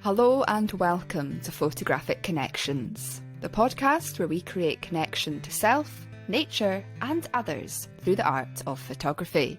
Hello and welcome to Photographic Connections, the podcast where we create connection to self, nature and others through the art of photography.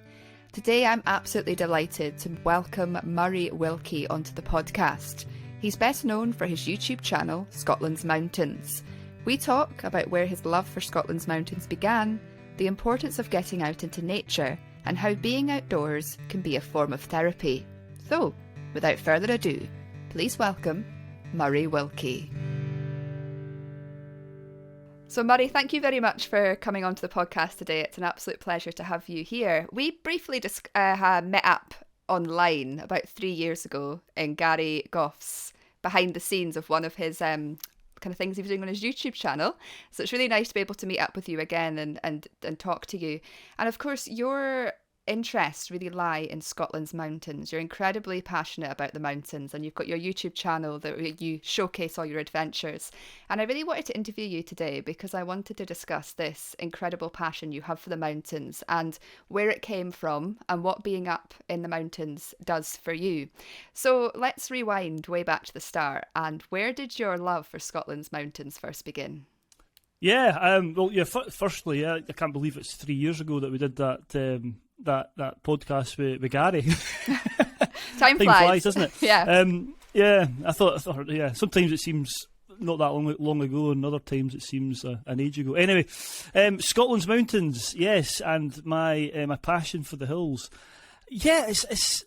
Today I'm absolutely delighted to welcome Murray Wilkie onto the podcast. He's best known for his YouTube channel, Scotland's Mountains. We talk about where his love for Scotland's mountains began, the importance of getting out into nature, and how being outdoors can be a form of therapy. So, without further ado, please welcome Murray Wilkie. So Murray, thank you very much for coming onto the podcast today. It's an absolute pleasure to have you here. We briefly met up online about 3 years ago in Gary Goff's behind the scenes of one of his kind of things he was doing on his YouTube channel. So it's really nice to be able to meet up with you again and talk to you. And of course, your interests really lie in Scotland's mountains. You're incredibly passionate about the mountains, and you've got your YouTube channel that you showcase all your adventures. And I really wanted to interview you today because I wanted to discuss this incredible passion you have for the mountains and where it came from and what being up in the mountains does for you. So let's rewind way back to the start. And where did your love for Scotland's mountains first begin? Firstly, I can't believe it's 3 years ago that we did that podcast with Gary. Time flies, doesn't it? Yeah. I thought. Sometimes it seems not that long ago, and other times it seems an age ago. Anyway, Scotland's mountains, yes, and my passion for the hills. Yeah, it's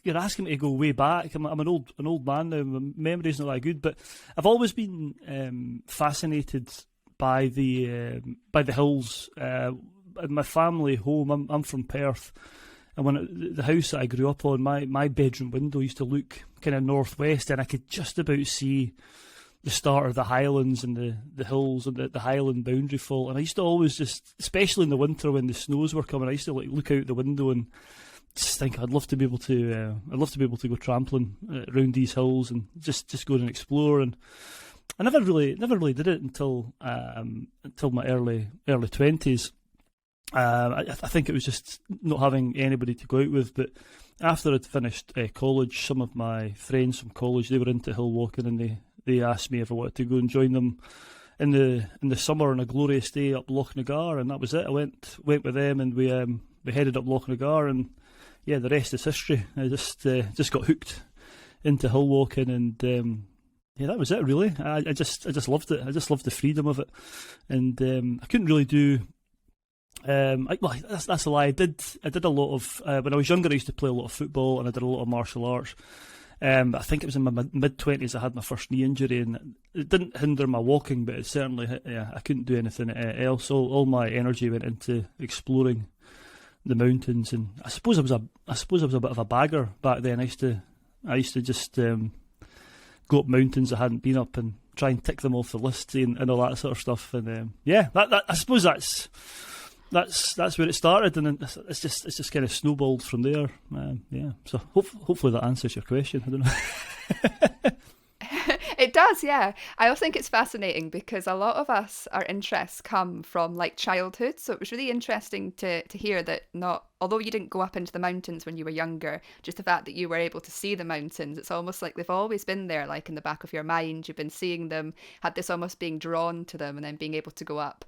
you're asking me to go way back. I'm an old man now. My memory's not that good, but I've always been fascinated by the hills. In my family home, I'm from Perth, and when the house that I grew up on, my bedroom window used to look kind of northwest, and I could just about see the start of the Highlands and the hills and the Highland boundary fault. And I used to always just, especially in the winter when the snows were coming, I used to look out the window and just think I'd love to be able to go trampling around these hills and just go and explore. And I never really did it until my early 20s. I think it was just not having anybody to go out with. But after I'd finished college, some of my friends from college, they were into hill walking, and they asked me if I wanted to go and join them in the summer on a glorious day up Loch Nagar, and that was it. I went with them, and we headed up Loch Nagar, and yeah, the rest is history. I just got hooked into hill walking, and that was it really. I just loved it. I just loved the freedom of it, and I couldn't really do. That's a lie. I did a lot of when I was younger. I used to play a lot of football, and I did a lot of martial arts. But I think it was in my mid-20s I had my first knee injury, and it didn't hinder my walking, but it certainly, I couldn't do anything else. All my energy went into exploring the mountains, and I suppose I was a bit of a bagger back then. I used to just go up mountains I hadn't been up and try and tick them off the list and all that sort of stuff. And that I suppose that's where it started, and it's just kind of snowballed from there. So hopefully that answers your question. I don't know. It does, yeah. I also think it's fascinating because a lot of us, our interests come from like childhood. So it was really interesting to hear that although you didn't go up into the mountains when you were younger, just the fact that you were able to see the mountains, it's almost like they've always been there, like in the back of your mind. You've been seeing them, had this almost being drawn to them, and then being able to go up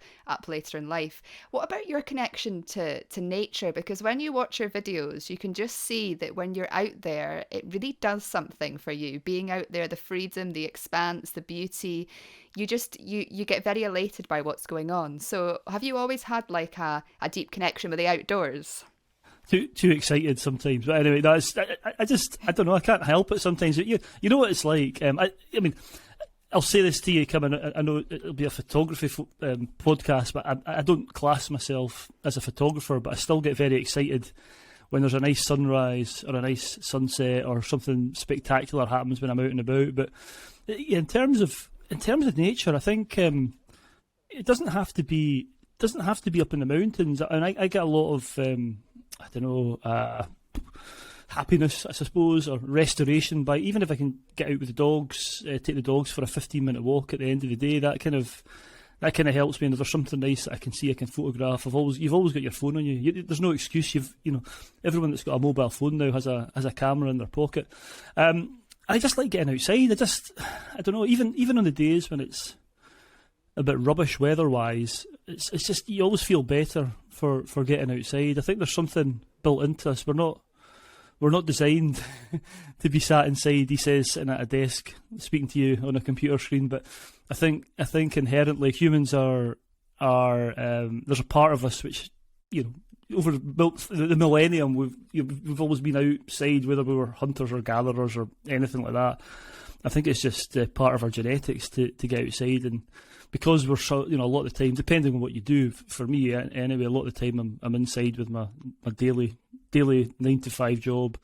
later in life. What about your connection to nature? Because when you watch your videos, you can just see that when you're out there, it really does something for you. Being out there, the freedom, the expanse, the beauty, you get very elated by what's going on. So have you always had like a deep connection with the outdoors? Too excited sometimes, but anyway, I don't know. I can't help it sometimes. You know what it's like. I mean, I'll say this to you, I know it'll be a photography podcast, but I don't class myself as a photographer, but I still get very excited when there's a nice sunrise or a nice sunset or something spectacular happens when I'm out and about. But in terms of nature, I think it doesn't have to be up in the mountains. And I get a lot of happiness, I suppose, or restoration by, even if I can get out with the dogs, take the dogs for a 15-minute walk at the end of the day. That kind of helps me. And if there's something nice that I can see, I can photograph. You've always got your phone on you. There's no excuse. Everyone that's got a mobile phone now has a camera in their pocket. I just like getting outside. I don't know, even on the days when it's a bit rubbish weather-wise, it's just, you always feel better for getting outside. I think there's something built into us. We're not designed to be sat inside, he says, sitting at a desk, speaking to you on a computer screen. But I think inherently humans are there's a part of us which, over the millennium, we've always been outside, whether we were hunters or gatherers or anything like that. I think it's just part of our genetics to get outside, and because we're so, a lot of the time, depending on what you do, for me anyway, a lot of the time I'm inside with my daily 9 to 5 job,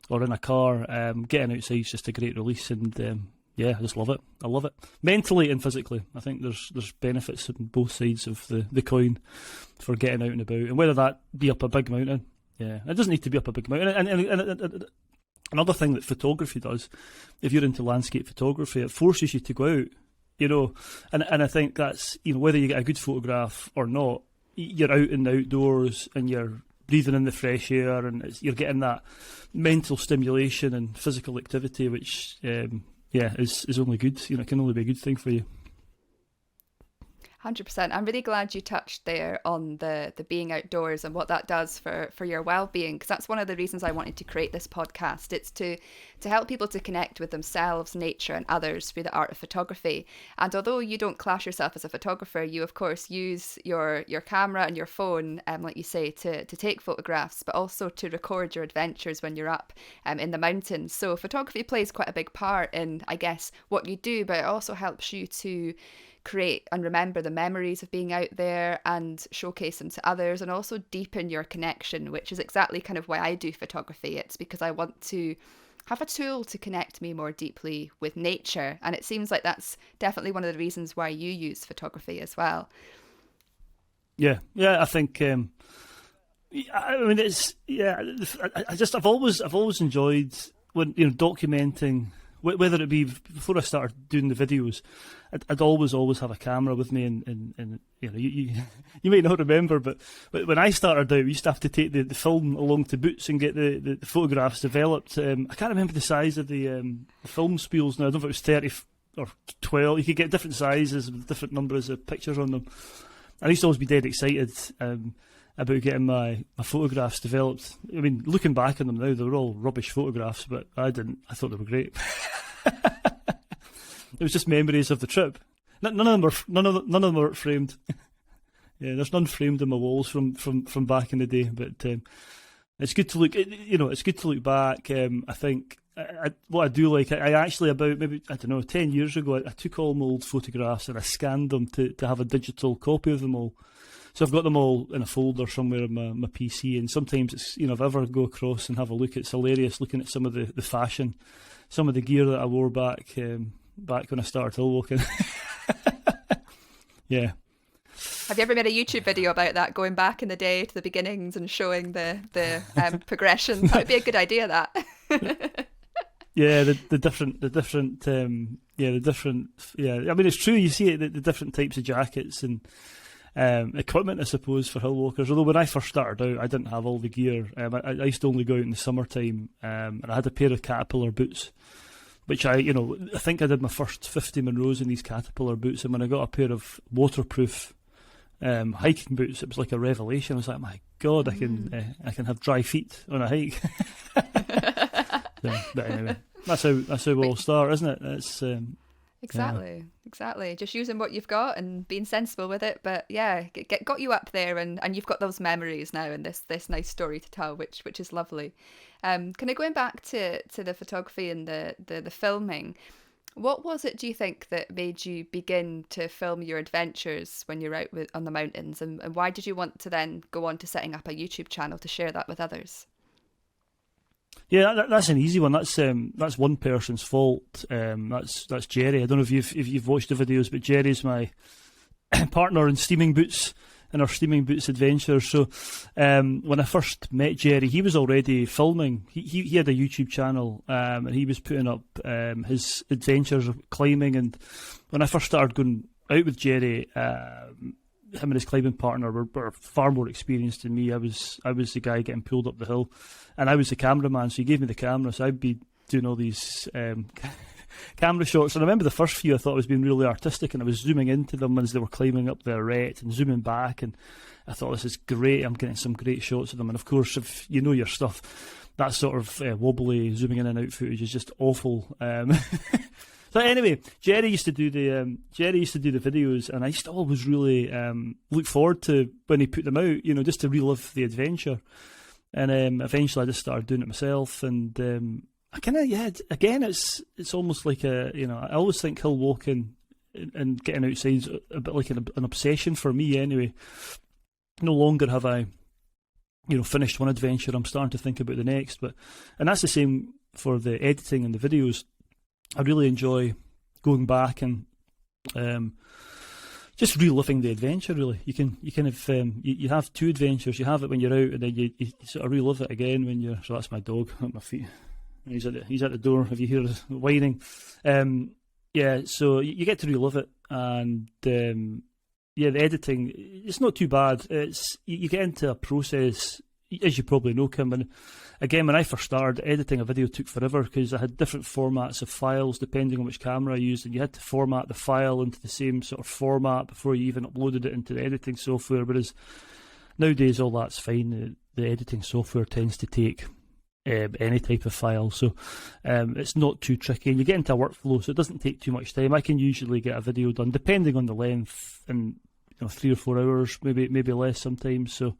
or in a car. Getting outside is just a great release, and I just love it. I love it, mentally and physically. I think there's benefits on both sides of the coin for getting out and about, and whether that be up a big mountain. Yeah, it doesn't need to be up a big mountain. And another thing that photography does, if you're into landscape photography, it forces you to go out. And I think that's, whether you get a good photograph or not, you're out in the outdoors and you're breathing in the fresh air, and you're getting that mental stimulation and physical activity, which is only good. It can only be a good thing for you. 100%. I'm really glad you touched there on the being outdoors and what that does for your well-being, because that's one of the reasons I wanted to create this podcast. It's to help people to connect with themselves, nature and others through the art of photography. And although you don't class yourself as a photographer, you of course use your camera and your phone, like you say, to take photographs, but also to record your adventures when you're up in the mountains. So photography plays quite a big part in, I guess, what you do, but it also helps you to create and remember the memories of being out there and showcase them to others, and also deepen your connection, which is exactly kind of why I do photography. It's because I want to have a tool to connect me more deeply with nature, and it seems like that's definitely one of the reasons why you use photography as well. Yeah, I think I mean, it's I've always enjoyed when documenting, whether it be before I started doing the videos. I'd always have a camera with me, and you might not remember, but when I started out, we used to have to take the film along to Boots and get the photographs developed. I can't remember the size of the film spools now. I don't know if it was 30 or 12. You could get different sizes with different numbers of pictures on them. I used to always be dead excited about getting my photographs developed. I mean, looking back on them now, they were all rubbish photographs, but I thought they were great. It was just memories of the trip. None of them are framed. Yeah, there's none framed on my walls from back in the day. But it's good to look. It's good to look back. I think what I do like, I actually, about maybe 10 years ago, I took all my old photographs and I scanned them to have a digital copy of them all. So I've got them all in a folder somewhere on my PC, and sometimes it's, if I ever go across and have a look, it's hilarious looking at some of the fashion, some of the gear that I wore back when I started hill walking. Yeah. Have you ever made a YouTube video about that, going back in the day to the beginnings and showing the progression? That would be a good idea, that. Yeah, the different. I mean, it's true. You see it, the different types of jackets and equipment, I suppose, for hill walkers. Although when I first started out, I didn't have all the gear. I used to only go out in the summertime, and I had a pair of Caterpillar boots, which I think I did my first 50 Monroes in these Caterpillar boots. And when I got a pair of waterproof hiking boots, it was like a revelation. I was like, my God, I can have dry feet on a hike. But anyway, that's how we all start, isn't it? It's Exactly. Just using what you've got and being sensible with it. But yeah, got you up there, and you've got those memories now and this nice story to tell, which is lovely. Kind of going back to the photography and the filming, what was it, do you think, that made you begin to film your adventures when you're out on the mountains, and why did you want to then go on to setting up a YouTube channel to share that with others? Yeah, that's an easy one. That's one person's fault. That's Jerry. I don't know if you've watched the videos, but Jerry's my partner in Steaming Boots, in our Steaming Boots adventures. So when I first met Jerry, he was already filming. He had a YouTube channel, and he was putting up his adventures of climbing. And when I first started going out with Jerry, him and his climbing partner were far more experienced than me. I was the guy getting pulled up the hill, and I was the cameraman, so he gave me the camera, so I'd be doing all these camera shots. And I remember the first few I thought I was being really artistic, and I was zooming into them as they were climbing up the arete and zooming back, and I thought, this is great, I'm getting some great shots of them. And of course, if you know your stuff, that sort of wobbly zooming in and out footage is just awful. So anyway, Jerry used to do the videos, and I used to always really look forward to when he put them out, just to relive the adventure. And eventually I just started doing it myself, and I kind of, again, it's almost like I always think hill walking and getting outside is a bit like an obsession for me anyway. No longer have I, finished one adventure, I'm starting to think about the next, and that's the same for the editing and the videos. I really enjoy going back and just reliving the adventure. Really, you kind of you have two adventures. You have it when you're out, and then you sort of relive it again when you're. So that's my dog at my feet. He's at the door. If you hear the whining, so you get to relive it, and the editing, it's not too bad. It's you get into a process, as you probably know, Kim. And again, when I first started, editing a video took forever because I had different formats of files depending on which camera I used, and you had to format the file into the same sort of format before you even uploaded it into the editing software. Whereas nowadays, all that's fine. The editing software tends to take any type of file, so it's not too tricky, and you get into a workflow, so it doesn't take too much time. I can usually get a video done, depending on the length, in 3 or 4 hours, maybe less sometimes. So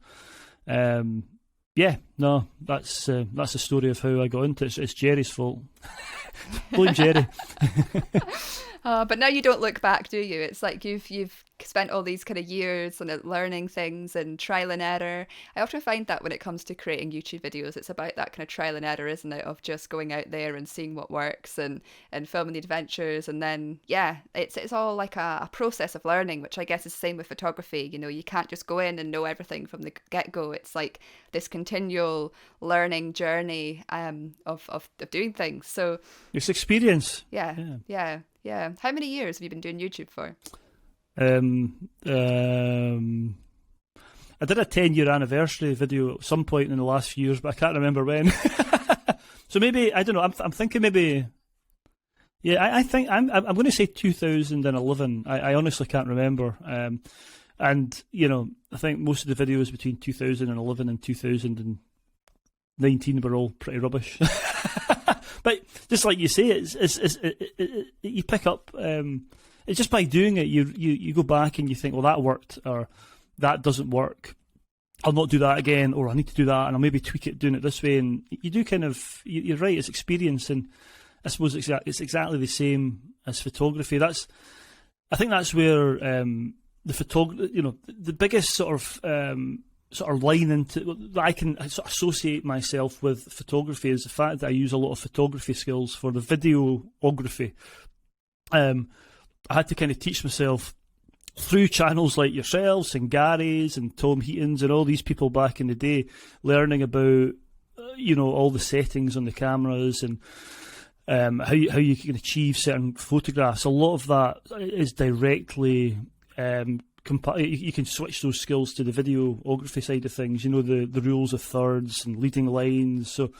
that's the story of how I got into it. It's Jerry's fault. Blame Jerry. But now you don't look back, do you? It's like you've spent all these kind of years on learning things and trial and error. I often find that when it comes to creating YouTube videos, it's about that kind of trial and error, isn't it? Of just going out there and seeing what works and filming the adventures. And then, it's all like a process of learning, which I guess is the same with photography. You can't just go in and know everything from the get-go. It's like this continual learning journey of doing things. So it's experience. Yeah. How many years have you been doing YouTube for? I did a 10-year anniversary video at some point in the last few years, but I can't remember when. So maybe, I don't know, I'm thinking maybe, I think I'm going to say 2011. I honestly can't remember. And I think most of the videos between 2011 and 2019 were all pretty rubbish. But just like you say, it's you pick up. It's just by doing it, you go back and you think, well, that worked, or that doesn't work. I'll not do that again, or I need to do that, and I'll maybe tweak it, doing it this way. And you do kind of, you're right, it's experience, and I suppose it's exactly the same as photography. I think that's where the biggest sort of line into that I can sort of associate myself with photography is the fact that I use a lot of photography skills for the videography. I had to kind of teach myself through channels like yourselves and Gary's and Tom Heaton's and all these people back in the day, learning about all the settings on the cameras and how you can achieve certain photographs. A lot of that is directly you can switch those skills to the videography side of things. The rules of thirds and leading lines. So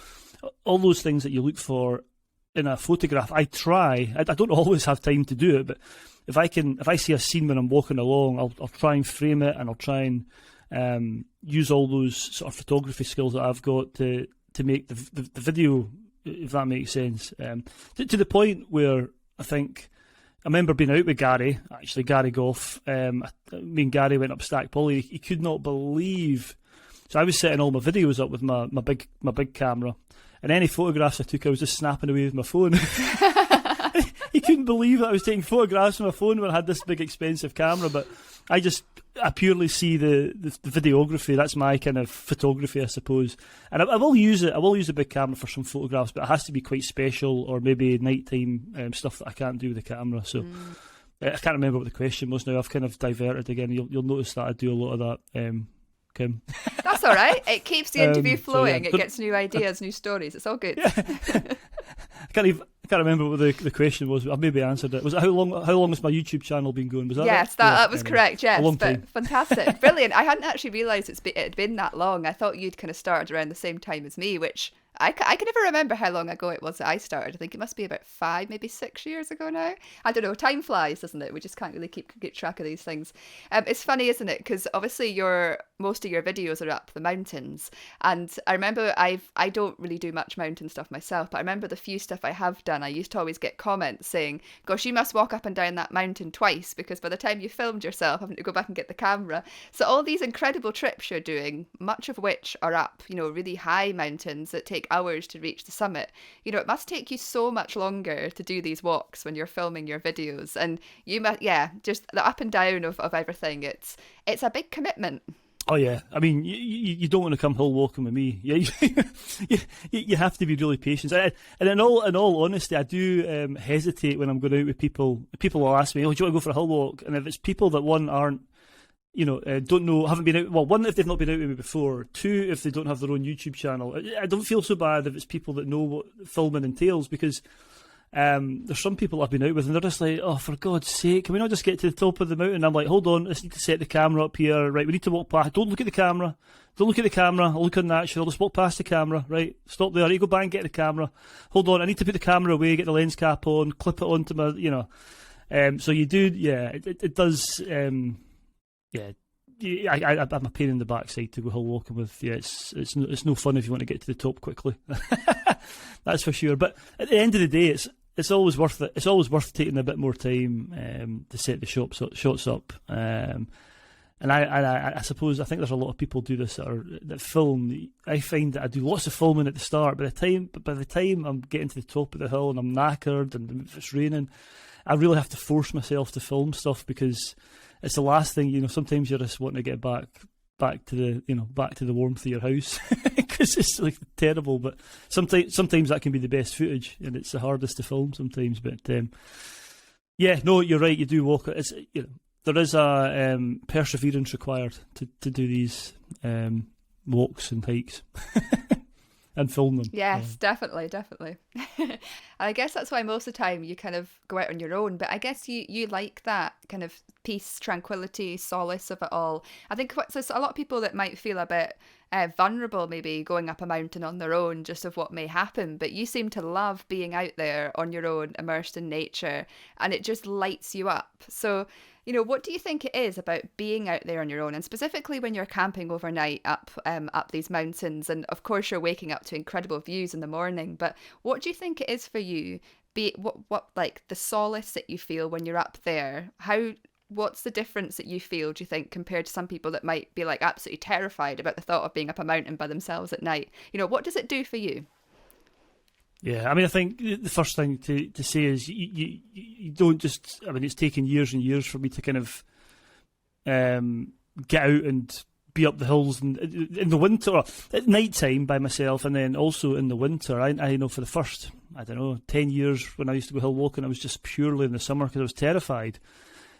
all those things that you look for in a photograph, I don't always have time to do it, but if I see a scene when I'm walking along, I'll try and frame it, and I'll try and use all those sort of photography skills that I've got to make the video, if that makes sense. To the point where I think I remember being out with Gary Goff. Me and Gary went up Stack Polly. He could not believe. So I was setting all my videos up with my big camera, and any photographs I took, I was just snapping away with my phone. He couldn't believe that I was taking photographs with my phone when I had this big expensive camera. But I purely see the videography. That's my kind of photography, I suppose. And I will use it. I will use a big camera for some photographs, but it has to be quite special, or maybe nighttime stuff that I can't do with the camera. So I can't remember what the question was now. I've kind of diverted again. You'll notice that I do a lot of that, Kim. That's all right. It keeps the interview flowing. It gets new ideas, new stories. It's all good. Yeah. I can't remember what the question was. I've maybe answered it. Was it how long has my YouTube channel been going? Was that yes, it? that was correct. Yes, a long time. Fantastic, brilliant. I hadn't actually realised it had been that long. I thought you'd kind of started around the same time as me, which I can never remember how long ago it was that I started. I think it must be about 5, maybe 6 years ago now. I don't know. Time flies, doesn't it? We just can't really keep track of these things. It's funny, isn't it? Because obviously most of your videos are up the mountains, and I remember I don't really do much mountain stuff myself, but I remember the few stuff I have done. I used to always get comments saying, "Gosh, you must walk up and down that mountain twice because by the time you filmed yourself, having to go back and get the camera." So all these incredible trips you're doing, much of which are up, really high mountains that take hours to reach the summit. It must take you so much longer to do these walks when you're filming your videos. And you must, yeah, just the up and down of everything. It's a big commitment. Oh yeah, I mean, you don't want to come hill walking with me. Yeah, you have to be really patient. And in all honesty, I do hesitate when I'm going out with people. People will ask me, "Oh, do you want to go for a hill walk?" And if it's people that aren't, don't know, haven't been out. Well, one, if they've not been out with me before. Two, if they don't have their own YouTube channel. I don't feel so bad if it's people that know what filming entails, because there's some people I've been out with and they're just like, "Oh, for God's sake, can we not just get to the top of the mountain?" I'm like, "Hold on, let's need to set the camera up here. Right, we need to walk past. Don't look at the camera. Don't look at the camera. I'll look unnatural. Let's walk past the camera. Right, stop there. You go back and get the camera. Hold on, I need to put the camera away, get the lens cap on, clip it onto my, So you do, yeah, it does, yeah. I'm a pain in the backside to go hill walking with. Yeah, it's no fun if you want to get to the top quickly. That's for sure. But at the end of the day, it's always worth it. It's always worth taking a bit more time to set the shots up. And I suppose I think there's a lot of people do this that film. I find that I do lots of filming at the start, but by the time I'm getting to the top of the hill and I'm knackered and if it's raining, I really have to force myself to film stuff because it's the last thing. Sometimes you're just wanting to get back to the warmth of your house because it's like terrible. But sometimes that can be the best footage, and it's the hardest to film sometimes. But yeah, no, you're right. You do walk. It's there is a perseverance required to do these walks and hikes. And film them. Yes, definitely. And I guess that's why most of the time you kind of go out on your own. But I guess you like that kind of peace, tranquility, solace of it all. I think there's a lot of people that might feel a bit vulnerable maybe going up a mountain on their own just of what may happen. But you seem to love being out there on your own, immersed in nature, and it just lights you up. So what do you think it is about being out there on your own, and specifically when you're camping overnight up these mountains, and of course you're waking up to incredible views in the morning, but what do you think it is for you? What like the solace that you feel when you're up there? What's the difference that you feel, do you think, compared to some people that might be like absolutely terrified about the thought of being up a mountain by themselves at night? What does it do for you? Yeah, I mean, I think the first thing to say is you don't just. I mean, it's taken years and years for me to kind of get out and be up the hills and in the winter, or at night time by myself, and then also in the winter. I know for the first, 10 years when I used to go hill walking, I was just purely in the summer because I was terrified,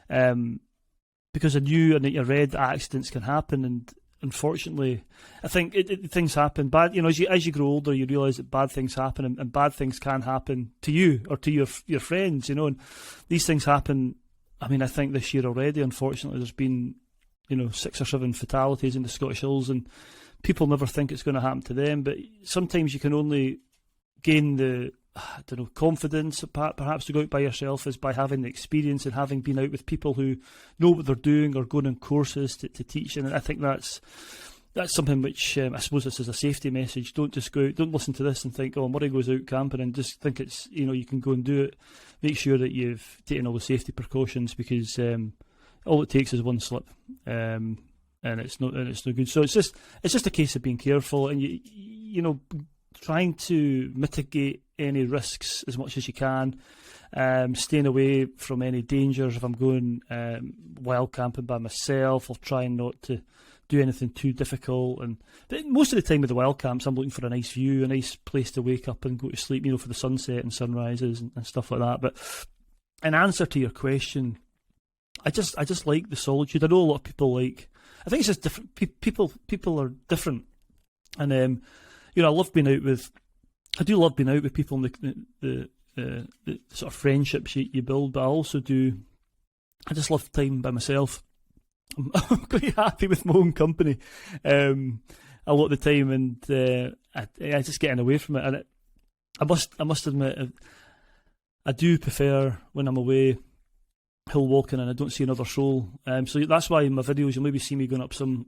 because I knew and I read that accidents can happen, and unfortunately, I think things happen. Bad, as you grow older, you realise that bad things happen, and bad things can happen to you or to your friends. And these things happen. I mean, I think this year already, unfortunately, there's been 6 or 7 fatalities in the Scottish Hills, and people never think it's going to happen to them. But sometimes you can only gain the confidence perhaps to go out by yourself is by having the experience and having been out with people who know what they're doing or going on courses to teach. And I think that's something which I suppose this is a safety message. Don't just go out, don't listen to this and think, "Oh, Murray goes out camping," and just think it's you can go and do it. Make sure that you've taken all the safety precautions, because all it takes is one slip, and it's no good. So it's just a case of being careful, and you trying to mitigate any risks as much as you can, staying away from any dangers. If I'm going wild camping by myself, I'll try not to do anything too difficult. But most of the time with the wild camps, I'm looking for a nice view, a nice place to wake up and go to sleep, for the sunset and sunrises and stuff like that. But in answer to your question, I just like the solitude. I know a lot of people like. I think it's just different. People are different, and I love being out with. I do love being out with people and the sort of friendships you build, but I also do. I just love time by myself. I'm quite happy with my own company. a lot of the time, and I just getting away from it. And I must admit, I do prefer when I'm away hill walking and I don't see another soul. So that's why in my videos you'll maybe see me going up some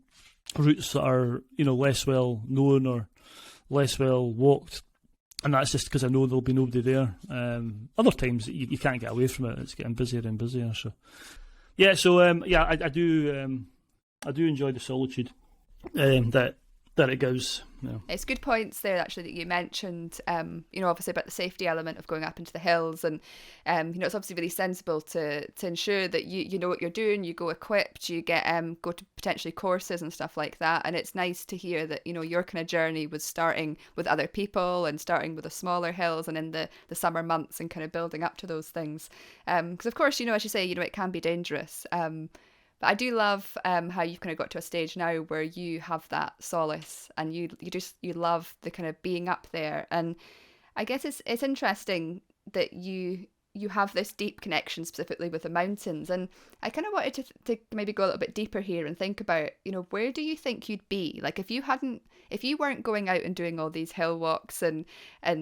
routes that are, less well known or less well walked, and that's just because I know there'll be nobody there. Other times you can't get away from it; it's getting busier and busier. So I do enjoy the solitude that it gives. Yeah. It's good points there actually that you mentioned, obviously about the safety element of going up into the hills, and it's obviously really sensible to ensure that you know what you're doing, you go equipped, you get go to potentially courses and stuff like that. And it's nice to hear that your kind of journey was starting with other people and starting with the smaller hills and in the summer months and kind of building up to those things, because of course as you say it can be dangerous. But I do love how you've kind of got to a stage now where you have that solace and you love the kind of being up there. And I guess it's interesting that you have this deep connection specifically with the mountains. And I kind of wanted to maybe go a little bit deeper here and think about, where do you think you'd be? Like if you weren't going out and doing all these hill walks and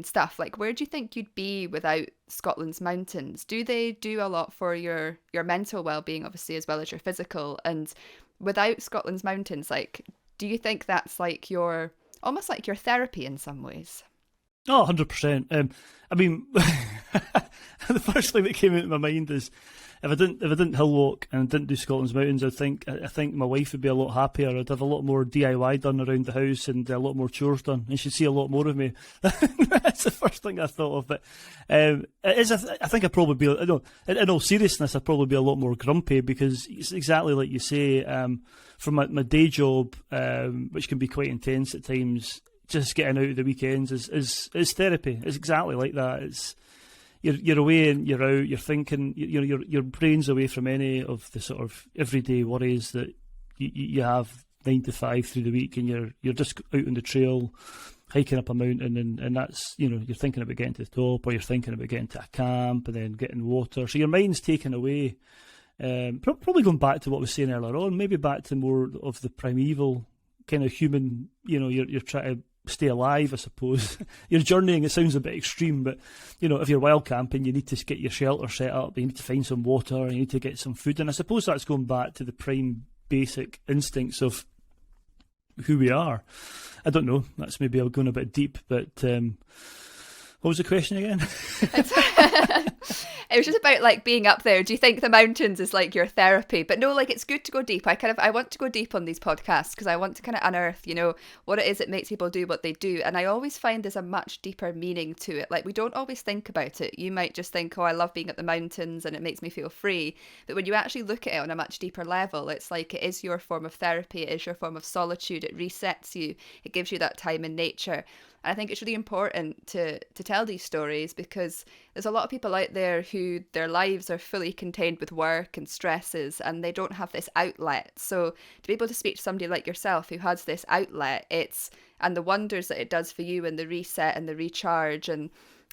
stuff, like where do you think you'd be without Scotland's mountains? Do they do a lot for your mental well-being, obviously, as well as your physical? And without Scotland's mountains, like, do you think that's like almost like your therapy in some ways? Oh, 100%. I mean, the first thing that came into my mind is if I didn't hill walk and didn't do Scotland's mountains, I think my wife would be a lot happier. I'd have a lot more DIY done around the house and a lot more chores done, and she'd see a lot more of me. That's the first thing I thought of. But it is. I think I'd probably be. In all seriousness, I'd probably be a lot more grumpy because it's exactly like you say. From my day job, which can be quite intense at times, just getting out at the weekends is therapy. It's exactly like that. It's you're away and you're out. You're thinking. Your brain's away from any of the sort of everyday worries that you have 9 to 5 through the week, and you're just out on the trail, hiking up a mountain, and that's you're thinking about getting to the top, or you're thinking about getting to a camp and then getting water. So your mind's taken away. Probably going back to what I was saying earlier on, maybe back to more of the primeval kind of human. You're trying to stay alive, I suppose. You're journeying, it sounds a bit extreme, but if you're wild camping, you need to get your shelter set up, you need to find some water, you need to get some food, and I suppose that's going back to the prime basic instincts of who we are. I don't know, that's maybe going a bit deep, but what was the question again? It was just about like being up there. Do you think the mountains is like your therapy? But no, like it's good to go deep. I want to go deep on these podcasts because I want to kind of unearth, what it is that makes people do what they do. And I always find there's a much deeper meaning to it. Like we don't always think about it. You might just think, oh, I love being at the mountains and it makes me feel free. But when you actually look at it on a much deeper level, it's like it is your form of therapy. It is your form of solitude. It resets you. It gives you that time in nature. And I think it's really important to tell these stories because there's a lot of people out there who their lives are fully contained with work and stresses and they don't have this outlet. So to be able to speak to somebody like yourself who has this outlet, and the wonders that it does for you and the reset and the recharge. And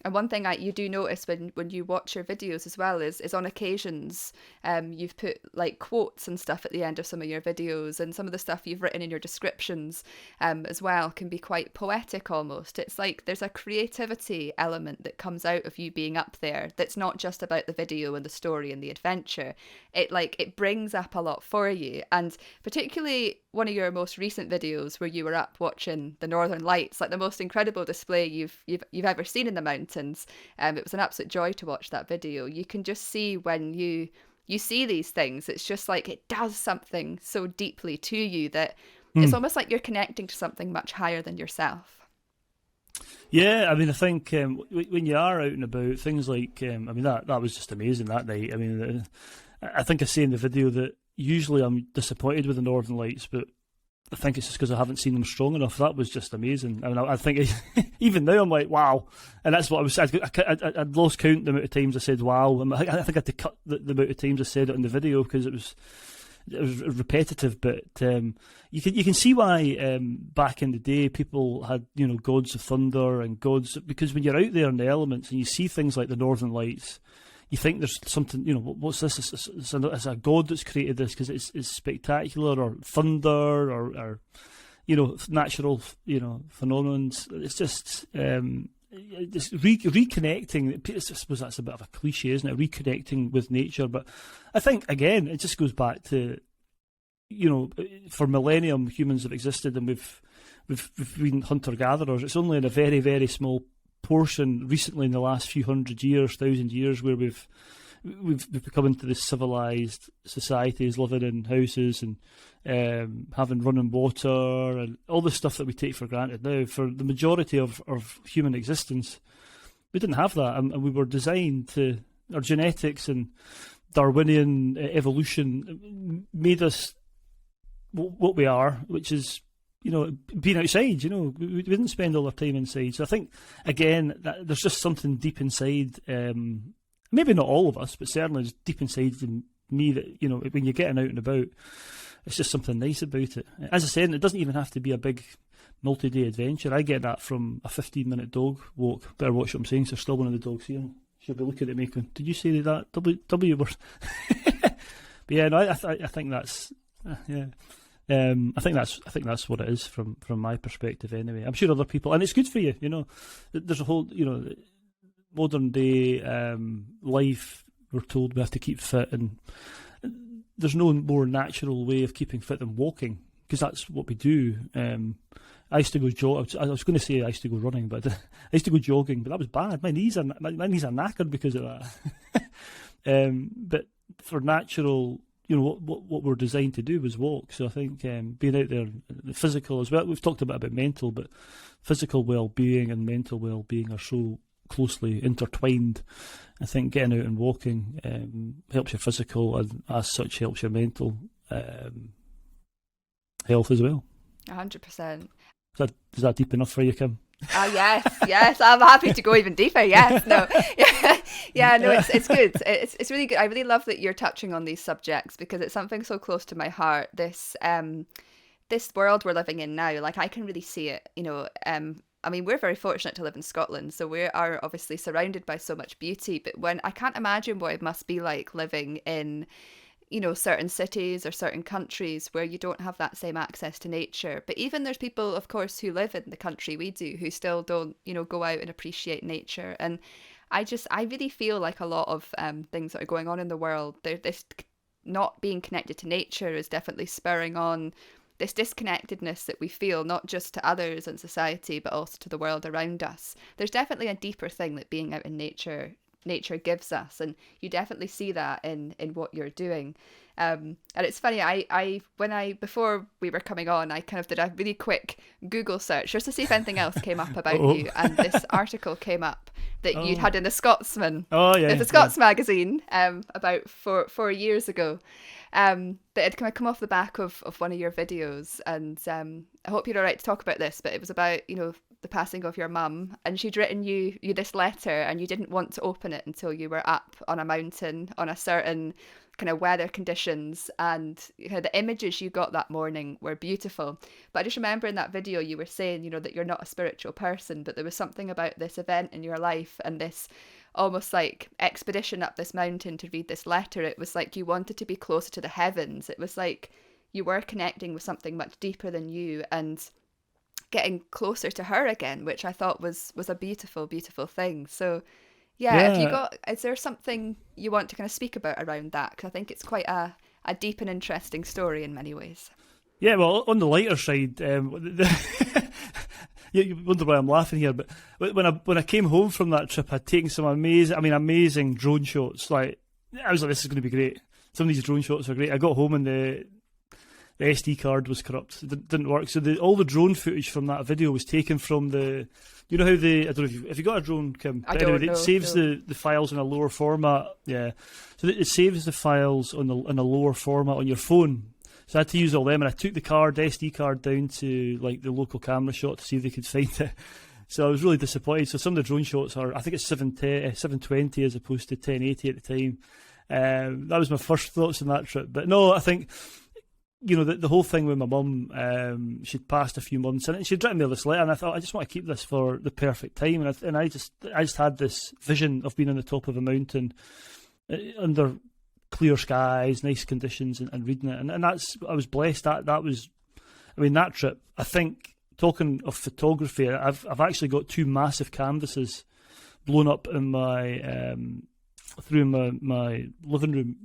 one thing you do notice when you watch your videos as well is on occasions you've put like quotes and stuff at the end of some of your videos, and some of the stuff you've written in your descriptions as well can be quite poetic almost. It's like there's a creativity element that comes out of you being up there that's not just about the video and the story and the adventure. It brings up a lot for you, and particularly one of your most recent videos where you were up watching the Northern Lights, like the most incredible display you've ever seen in the mountains. It was an absolute joy to watch that video. You can just see when you see these things, it's just like it does something so deeply to you that it's almost like you're connecting to something much higher than yourself. Yeah, I mean, I think when you are out and about, things like, that was just amazing that night. I mean, I think I say in the video that usually I'm disappointed with the Northern Lights, but I think it's just because I haven't seen them strong enough. That was just amazing. I mean, I think even now I'm like, wow. And that's what I was. I'd lost count the amount of times I said wow. I think I had to cut the amount of times I said it in the video because it was repetitive. But you can see why back in the day people had gods of thunder and gods, because when you're out there in the elements and you see things like the Northern Lights, you think there's something, what's this? It's a god that's created this because it's spectacular, or thunder, or natural, phenomenons. It's just reconnecting. I suppose that's a bit of a cliche, isn't it? Reconnecting with nature. But I think, again, it just goes back to, for millennium, humans have existed, and we've been hunter-gatherers. It's only in a very, very small portion recently in the last few thousand years, where we've become into this civilized societies, living in houses and having running water and all the stuff that we take for granted now. For the majority of human existence, we didn't have that, and we were designed to. Our genetics and Darwinian evolution made us what we are, which is being outside. We didn't spend all our time inside. So I think, again, that there's just something deep inside. Maybe not all of us, but certainly just deep inside me that, when you're getting out and about, it's just something nice about it. As I said, it doesn't even have to be a big multi-day adventure. I get that from a 15-minute dog walk. Better watch what I'm saying, so there's still one of the dogs here. She'll be looking at me going, did you say that W word? But yeah, no, I think that's, yeah. I think that's what it is from my perspective anyway. I'm sure other people, and it's good for you, there's a whole, modern day life, we're told we have to keep fit, and there's no more natural way of keeping fit than walking, because that's what we do. I used to go I was going to say I used to go running, but I used to go jogging, but that was bad. My knees are knackered because of that. But for natural, what we're designed to do was walk. So I think being out there, the physical as well. We've talked about mental, but physical well-being and mental well-being are so closely intertwined. I think getting out and walking helps your physical, and as such helps your mental health as well. 100%. Is that deep enough for you, Kim? Yes. I'm happy to go even deeper. Yes, no, yeah, no. It's good. It's really good. I really love that you're touching on these subjects, because it's something so close to my heart. This world we're living in now, like I can really see it. I mean, we're very fortunate to live in Scotland, so we are obviously surrounded by so much beauty. But when I can't imagine what it must be like living in, certain cities or certain countries where you don't have that same access to nature. But even there's people, of course, who live in the country we do, who still don't, go out and appreciate nature. And I really feel like a lot of things that are going on in the world, this not being connected to nature is definitely spurring on this disconnectedness that we feel, not just to others and society, but also to the world around us. There's definitely a deeper thing that being out in nature gives us, and you definitely see that in what you're doing. And it's funny, I before we were coming on, I kind of did a really quick Google search just to see if anything else came up about you, and this article came up that you'd had in the Scotsman. Oh yeah, the Scots magazine about 4 years ago. That had kind of come off the back of one of your videos, and I hope you're all right to talk about this, but it was about the passing of your mum, and she'd written you this letter, and you didn't want to open it until you were up on a mountain on a certain kind of weather conditions, and the images you got that morning were beautiful. But I just remember in that video you were saying that you're not a spiritual person, but there was something about this event in your life and this almost like expedition up this mountain to read this letter. It was like you wanted to be closer to the heavens. It was like you were connecting with something much deeper than you and getting closer to her again, which I thought was a beautiful, beautiful thing. So is there something you want to kind of speak about around that? Because I think it's quite a deep and interesting story in many ways. Yeah, well, on the lighter side, you wonder why I'm laughing here, but when I came home from that trip, I'd taken some amazing drone shots. Like, I was like, this is going to be great. Some of these drone shots are great. I got home and the SD card was corrupt. It didn't work. So all the drone footage from that video was taken from the... You know how I don't know if you got a drone, Kim? I don't know. It saves the files in a lower format. Yeah. So it saves the files in a lower format on your phone. So I had to use all them, and I took the SD card down to like the local camera shop to see if they could find it. So I was really disappointed. So some of the drone shots are, I think it's 720 as opposed to 1080 at the time. That was my first thoughts on that trip. But no, I think, the whole thing with my mum, she'd passed a few months in it, and she'd written me this letter, and I thought, I just want to keep this for the perfect time. And I just had this vision of being on the top of a mountain under clear skies, nice conditions, and reading it. And I was blessed. It I mean, that trip, I think, talking of photography, I've actually got 2 massive canvases blown up in my through my living room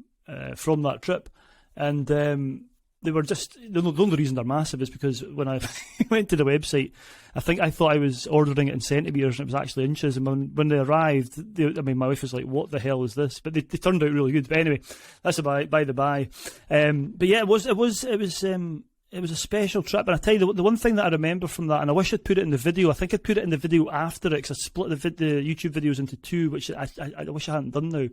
from that trip, and they were just the only reason they're massive is because when I went to the website, I think I thought I was ordering it in centimetres and it was actually inches. And when they arrived, my wife was like, "What the hell is this?" But they turned out really good. But anyway, that's by the by. But yeah, it was a special trip. And I tell you, the one thing that I remember from that, and I wish I'd put it in the video. I think I'd put it in the video after it because I split the YouTube videos into 2, which I wish I hadn't done now.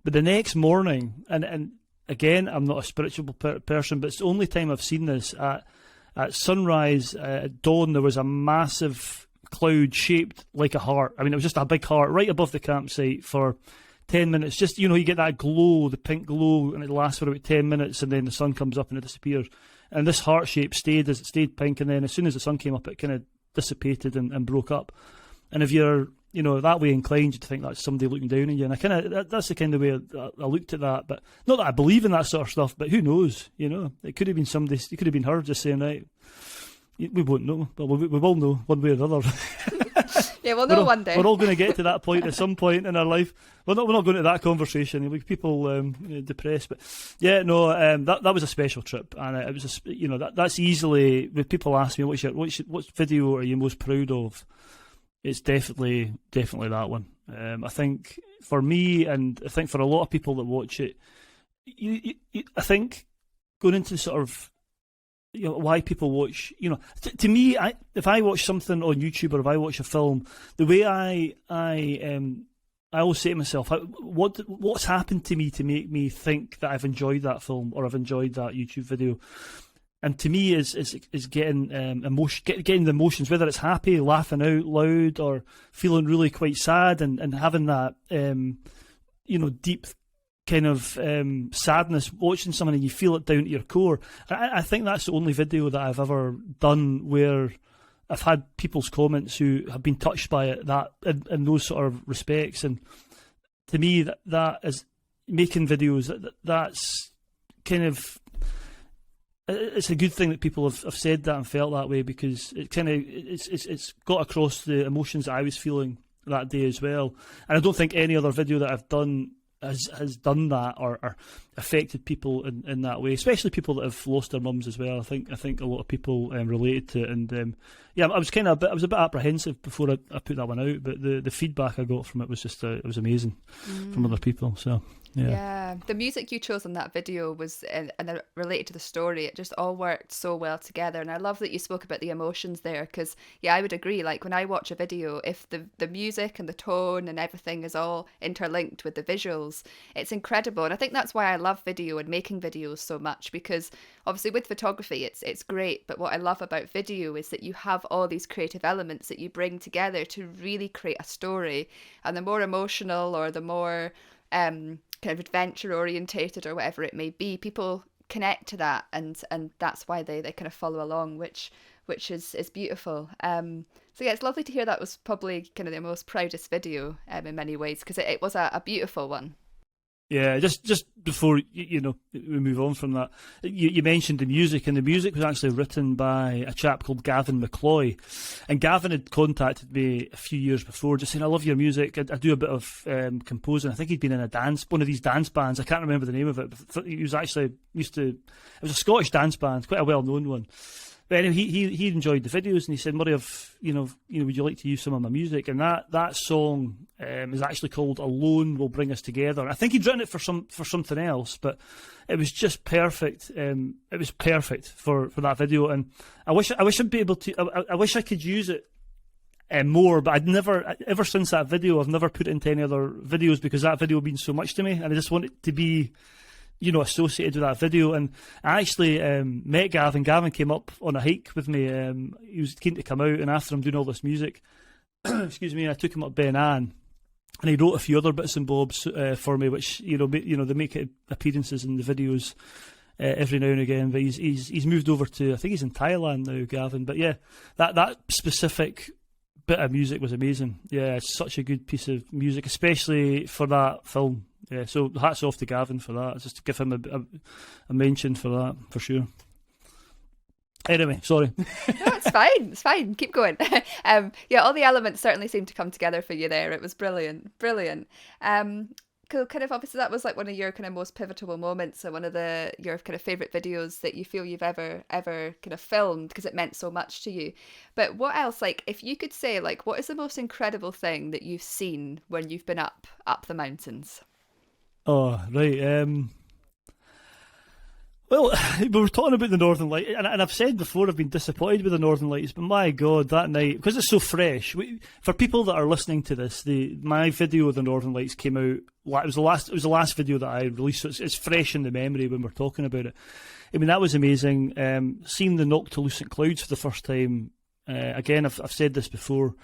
But the next morning, and again, I'm not a spiritual person, but it's the only time I've seen this. At sunrise, at dawn, there was a massive cloud shaped like a heart. I mean, it was just a big heart right above the campsite for 10 minutes. Just, you get that glow, the pink glow, and it lasts for about 10 minutes, and then the sun comes up and it disappears. And this heart shape stayed pink, and then as soon as the sun came up, it kind of dissipated and broke up. And if you're that way inclined, you'd think that's somebody looking down on you. And that's the kind of way I looked at that. But not that I believe in that sort of stuff, but who knows? It could have been somebody, it could have been her just saying, right, we won't know, but we will know one way or another. Yeah, we'll know one day. We're all going to get to that point at some point in our life. We're not going to that conversation. There'll be people depressed, but yeah, no, that was a special trip, and it was that's easily when people ask me what video are you most proud of. It's definitely that one. I think for me, and I think for a lot of people that watch it, I think going into sort of why people watch. To me, if I watch something on YouTube or if I watch a film, the way I always say to myself, what's happened to me to make me think that I've enjoyed that film or I've enjoyed that YouTube video. And to me, is getting getting the emotions, whether it's happy, laughing out loud, or feeling really quite sad, and having that deep kind of sadness watching something, and you feel it down to your core. I think that's the only video that I've ever done where I've had people's comments who have been touched by it that in those sort of respects. And to me, that is making videos. That's kind of. It's a good thing that people have said that and felt that way, because it kind of it's got across the emotions that I was feeling that day as well. And I don't think any other video that I've done has done that or affected people in that way, especially people that have lost their mums as well. I think a lot of people related to it, and I was a bit apprehensive before I put that one out, but the feedback I got from it was just it was amazing from other people. So. Yeah, the music you chose on that video was and related to the story. It just all worked so well together, and I love that you spoke about the emotions there, because I would agree. Like when I watch a video, if the music and the tone and everything is all interlinked with the visuals, it's incredible. And I think that's why I love video and making videos so much, because obviously with photography it's great, but what I love about video is that you have all these creative elements that you bring together to really create a story. And the more emotional or the more kind of adventure orientated or whatever it may be, people connect to that, and that's why they kind of follow along, which is beautiful. So yeah, it's lovely to hear that was probably kind of the most proudest video in many ways, because it was a beautiful one. Yeah, just before we move on from that, you mentioned the music, and the music was actually written by a chap called Gavin McCloy, and Gavin had contacted me a few years before, just saying, "I love your music. I do a bit of composing." I think he'd been in one of these dance bands. I can't remember the name of it, but he was actually it was a Scottish dance band, quite a well-known one. But anyway, he enjoyed the videos, and he said, "Murray, would you like to use some of my music?" And that song is actually called "Alone Will Bring Us Together." And I think he'd written it for something else, but it was just perfect. It was perfect for that video, and I wish I'd be able to. I wish I could use it more, but I'd never. Ever since that video, I've never put it into any other videos, because that video means so much to me, and I just want it to be associated with that video. And I actually met Gavin. Gavin came up on a hike with me. He was keen to come out, and after I'm doing all this music, excuse me, I took him up Ben Ann, and he wrote a few other bits and bobs for me, which they make appearances in the videos every now and again. But he's moved over to, I think he's in Thailand now, Gavin. But yeah, that specific bit of music was amazing. Yeah, it's such a good piece of music, especially for that film. Yeah, so hats off to Gavin for that. Just to give him a mention for that, for sure. Anyway, sorry. No, it's fine. It's fine. Keep going. Yeah, all the elements certainly seemed to come together for you there. It was brilliant. Brilliant. Cool. Kind of obviously that was like one of your kind of most pivotal moments, and one of your kind of favorite videos that you feel you've ever kind of filmed because it meant so much to you. But what else? Like, if you could say, like, what is the most incredible thing that you've seen when you've been up the mountains? Oh, right. Well, we were talking about the Northern Lights, and I've said before I've been disappointed with the Northern Lights, but my God, that night, because it's so fresh. For people that are listening to this, my video of the Northern Lights came out. It was the last video that I released, so it's fresh in the memory when we're talking about it. I mean, that was amazing. Seeing the noctilucent clouds for the first time. Again, I've said this before.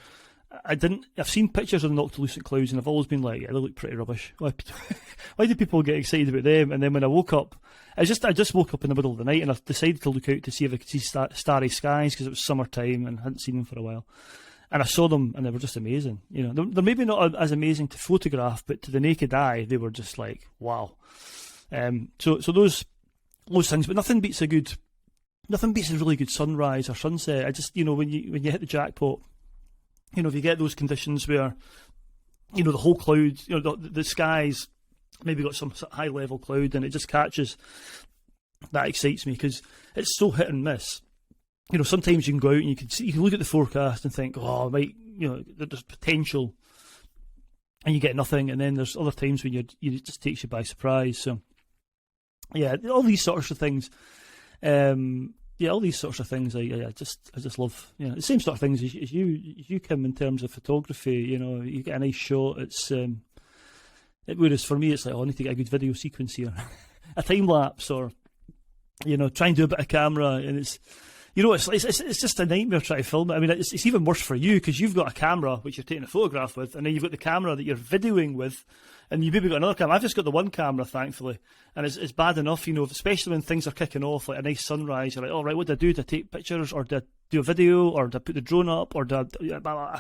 I've seen pictures of the noctilucent clouds, and I've always been like, yeah, they look pretty rubbish. Why do people get excited about them? And then when I woke up, I just woke up in the middle of the night, and I decided to look out to see if I could see starry skies because it was summertime and I hadn't seen them for a while. And I saw them, and they were just amazing. You know, they're maybe not as amazing to photograph, but to the naked eye, they were just like, wow. So those things, but nothing beats a really good sunrise or sunset. I just, you know, when you hit the jackpot. You know, if you get those conditions where, you know, the whole cloud, you know, the skies maybe got some high level cloud and it just catches, that excites me because it's so hit and miss. You know, sometimes you can go out and you can look at the forecast and think, oh, you know, there's potential, and you get nothing. And then there's other times when it just takes you by surprise. So, yeah, all these sorts of things. Yeah, all these sorts of things, I just love. You know, the same sort of things as you, Kim, in terms of photography. You know, you get a nice shot. Whereas for me, it's like, oh, I need to get a good video sequence here, a time lapse, or, you know, try and do a bit of camera, and it's, you know, it's just a nightmare trying to film it. I mean, it's even worse for you because you've got a camera which you're taking a photograph with, and then you've got the camera that you're videoing with. And you've maybe got another camera. I've just got the one camera, thankfully. And it's bad enough, you know, especially when things are kicking off, like a nice sunrise. You're like, all right, what do I do? Do I take pictures, or do I do a video, or do I put the drone up, or do I... Blah, blah, blah.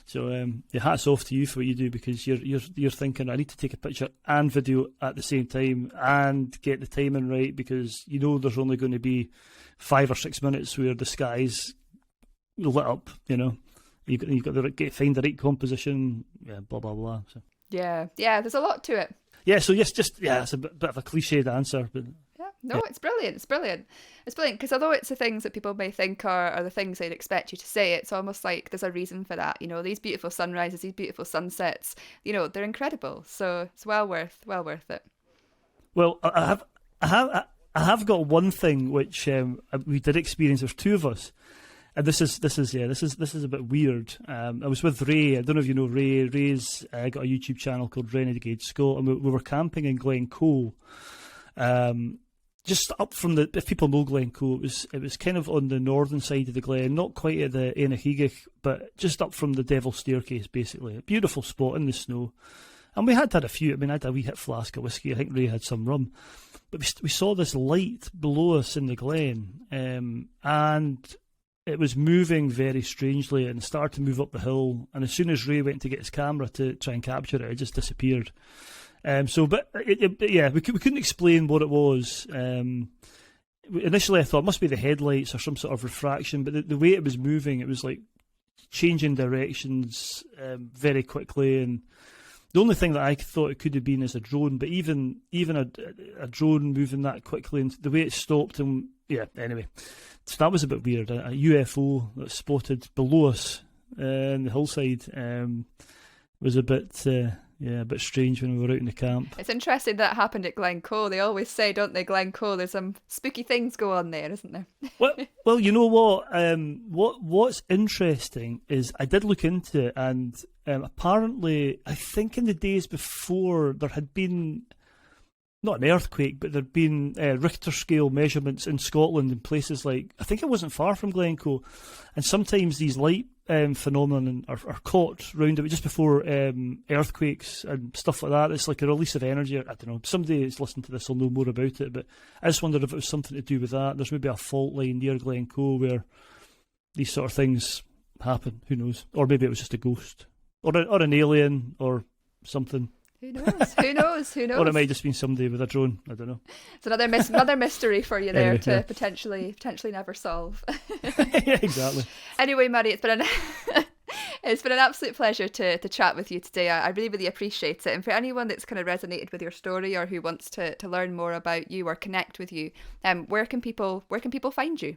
So, hats off to you for what you do, because you're thinking, I need to take a picture and video at the same time and get the timing right, because you know there's only going to be 5 or 6 minutes where the sky's lit up, you know. You've got to find the right composition, yeah, blah, blah, blah. So. Yeah, there's a lot to it. Yeah, so yes, it's a bit of a cliched answer, but no, it's brilliant. It's brilliant because although it's the things that people may think are the things they'd expect you to say, it's almost like there's a reason for that. You know, these beautiful sunrises, these beautiful sunsets, you know, they're incredible. So it's well worth it. Well, I have got one thing which we did experience. There's 2 of us. And this is a bit weird. I was with Ray. I don't know if you know Ray. Ray's got a YouTube channel called Renegade Scott, and we were camping in Glencoe. Just up from if people know Glencoe, it was kind of on the northern side of the glen, not quite at the Enachigich, but just up from the Devil's Staircase, basically. A beautiful spot in the snow. And we had a few. I mean, I had a wee hit flask of whiskey. I think Ray had some rum. But we saw this light below us in the glen, and it was moving very strangely and started to move up the hill. And as soon as Ray went to get his camera to try and capture it, it just disappeared. We couldn't explain what it was. Initially, I thought it must be the headlights or some sort of refraction, but the way it was moving, it was like changing directions very quickly. And the only thing that I thought it could have been is a drone, but even a drone moving that quickly, and the way it stopped, and yeah, anyway. So that was a bit weird. A UFO that spotted below us in the hillside was a bit strange when we were out in the camp. It's interesting that happened at Glencoe. They always say, don't they, Glencoe, there's some spooky things go on there, isn't there? Well, you know what? What's interesting is I did look into it, and apparently, I think in the days before, there had been not an earthquake, but there'd been Richter scale measurements in Scotland in places like, I think it wasn't far from Glencoe, and sometimes these light phenomenon are caught round about just before earthquakes and stuff like that. It's like a release of energy. I don't know. Somebody who's listening to this will know more about it, but I just wondered if it was something to do with that. There's maybe a fault line near Glencoe where these sort of things happen. Who knows? Or maybe it was just a ghost, or an alien, or something. Who knows? Who knows? Who knows? Or it might just been somebody with a drone. I don't know. It's another mystery for you there Anyway, to yeah. potentially never solve. Yeah, exactly. Anyway, Murray, it's been an absolute pleasure to chat with you today. I really, really appreciate it. And for anyone that's kind of resonated with your story or who wants to learn more about you or connect with you, where can people find you?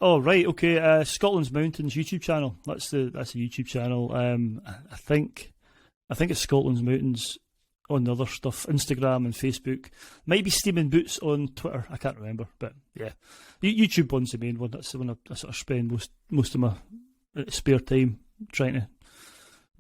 Oh right, okay. Scotland's Mountains YouTube channel. That's a YouTube channel. I think it's Scotland's Mountains on the other stuff, Instagram and Facebook. Might be Steaming Boots on Twitter. I can't remember, but yeah, YouTube one's the main one. That's the one I sort of spend most of my spare time trying to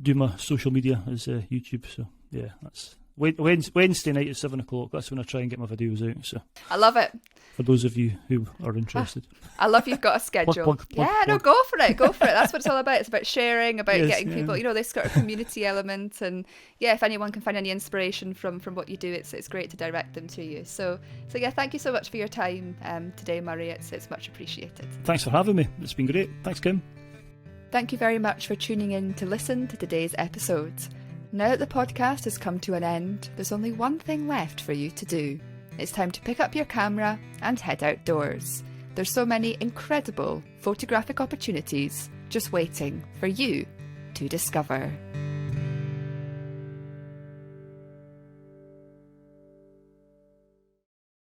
do my social media is YouTube. So yeah, that's Wednesday night at 7:00. That's when I try and get my videos out. So I love it. For those of you who are interested, I love you've got a schedule. Plug. No, go for it. That's what it's all about. It's about sharing, about Yes, getting yeah. people, this sort of community element. And yeah, if anyone can find any inspiration from what you do, it's great to direct them to you. So yeah, thank you so much for your time today, Murray. It's much appreciated. Thanks for having me. It's been great. Thanks, Kim. Thank you very much for tuning in to listen to today's episode. Now that the podcast has come to an end, there's only one thing left for you to do. It's time to pick up your camera and head outdoors. There's so many incredible photographic opportunities just waiting for you to discover.